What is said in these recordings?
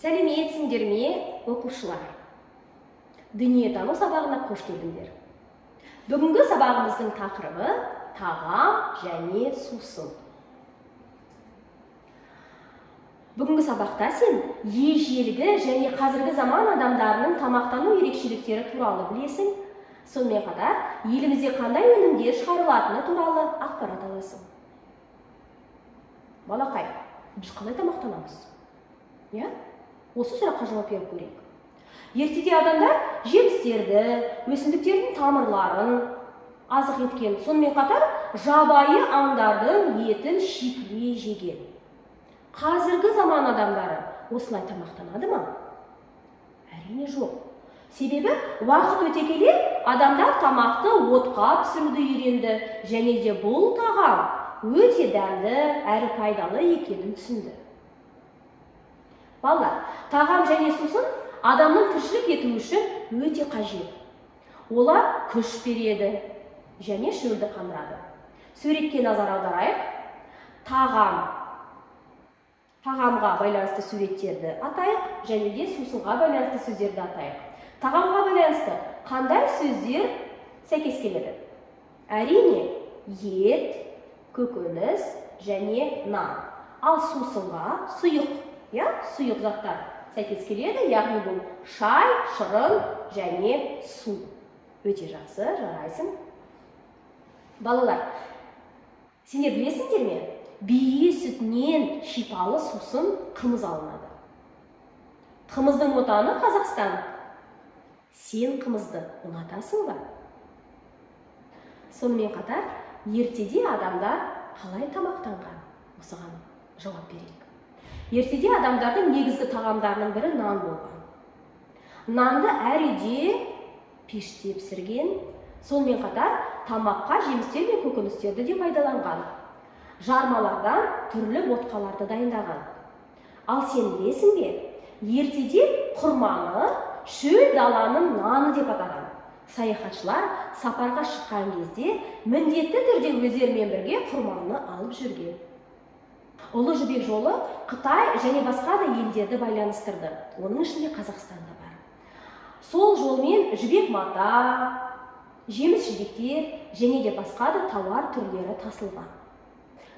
Сәлеметсіңдер ме, оқушылар? Дүниетану сабағына қош келдіңдер. Бүгінгі сабағымыздың тақырыбы тағам және сусын. Бүгінгі сабақта сен ежелгі және қазіргі заман адамдарының тамақтану ерекшеліктері туралы білесің. Сонымен қатар, елімізде қандай өнімдер шығарылатыны туралы ақпарат аласың. Балақай, біз қалай тамақтанамыз? Осы сұраққа жауап беріп көрейік. Ертеде адамдар жемістерді, өсімдіктердің тамырларын азық еткен, сонымен қатар жабайы аңдардың етін шикілей жеген. Қазіргі заман адамдары осылай тамақтанады ма? Әрине жоқ. Себебі уақыт өте келе адамдар тамақты отқа пісіруді үйренді, және де бұл тағам өте дәмді әрі пайдалы екенін түсінді. Балалар, тағам және сусын адамның тіршілік ету үшін өте қажет. Олар күш береді және шөлді қандырады. Суретке назар аударайық. Тағамға байланысты суреттерді атайық, және де сусынға байланысты сөздерді атайық. Тағамға байланысты қандай сөздер сәйкес келеді? Әрине, ет, көкөніс және нан. Ал сусынға сұйық заттар сәйкес келеді, яғни бұл шай, шырын және су. Өте жақсы, жарайсың. Балалар, сендер білесіңдер ме? Бие сүтінен шипалы сусын қымыз алынады. Қымыздың отаны Қазақстан. Сен қымызды ұнатасың ба? Сонымен қатар, ертеде адамдар қалай тамақтанған? Осыған жауап берейік. Ертеде адамдардың негізгі тағамдарының бірі нан болған. Нанды әр үйде пеште пісірген, сонымен қатар тамаққа жемістер мен көкөністерді де пайдаланған. Жармалардан түрлі ботқаларды дайындаған. Ал сен білесің бе? Ертеде құрманы шөл даланың наны деп атаған. Саяхатшылар сапарға шыққан кезде міндетті түрде өздерімен бірге құрманы алып жүрген. Ұлы жібек жолы Қытай және басқа да елдерді байланыстырды. Оның ішінде Қазақстан да бар. Сол жолмен жібек мата, жеміс жидектер және де басқа да тауар түрлері тасылған.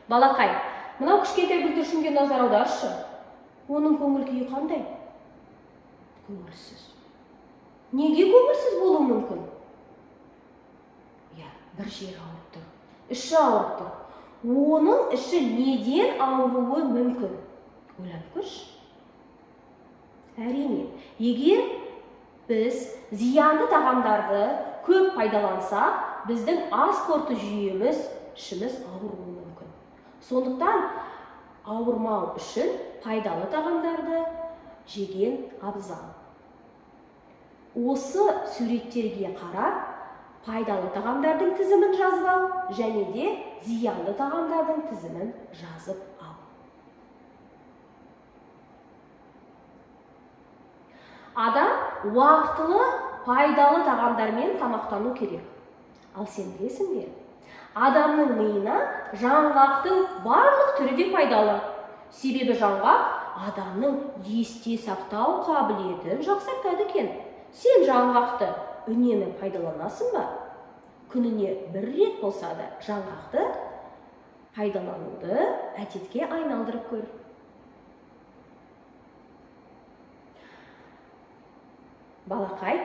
Балақай, мынау кішкентай бүлдіршінге назар аударшы. Оның көңіл күйі қандай? Көңілсіз. Неге көңілсіз болуы мүмкін? Бір жері ауырып тұр, іші ауырып тұр. Оның іші неден ауруы мүмкін? Ойланып көрші. Әрине, егер біз зиянды тағамдарды көп пайдалансақ, біздің ас қорыту жүйеміз, ішіміз ауруы мүмкін. Сондықтан ауырмау үшін пайдалы тағамдарды жеген абзал. Осы суреттерге қарап, пайдалы тағамдардың тізімін жазып ал, және де зиянды тағамдардың тізімін жазып ал. Адам уақытылы пайдалы тағамдармен тамақтану керек. Ал сен білесің бе? Адамның миына жаңғақтың барлық түрі де пайдалы. Себебі жаңғақ адамның есте сақтау қабілетін жақсартады екен. Сен жаңғақты үнемі пайдаланасың ба? Күніне бір рет болса да жаңғақты пайдалануды әдетке айналдырып көр. Балақай,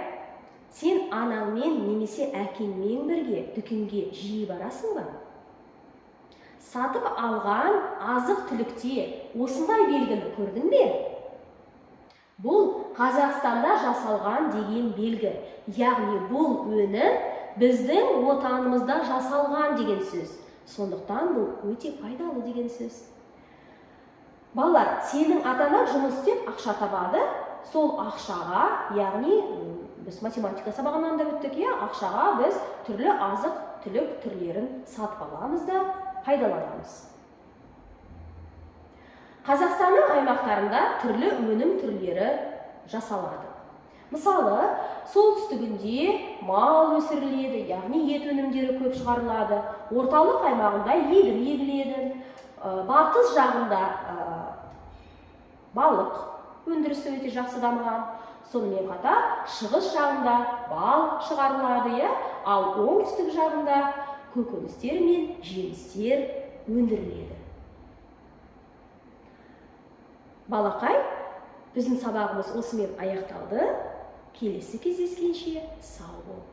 сен анаңмен немесе әкеңмен бірге дүкенге жиі барасың ба? Сатып алған азық-түлікте осындай белгіні көрдің бе? Бұл Қазақстанда жасалған деген белгі. Яғни бұл өнім біздің отанымызда жасалған деген сөз. Сондықтан бұл өте пайдалы деген сөз. Балалар, сенің ата-анаң жұмыс істеп ақша табады. Сол ақшаға, яғни біз математика сабағынан да өттік, ақшаға біз түрлі азық-түлік түрлерін сатып аламыз да пайдаланамыз. Қазақстанның аймақтарында түрлі өнім түрлері жасалады. Мысалы, солтүстігінде мал өсіріледі, яғни ет өнімдері көп шығарылады. Орталық аймағында егін егіледі. Батыс жағында балық өндірісі өте жақсы дамыған. Сонымен қатар шығыс жағында бал шығарылады, ал оңтүстік жағында көкөністер мен жемістер өндіріледі. Балақай, біздің сабағымыз осымен аяқталды. Келесі кездескенше сау бол.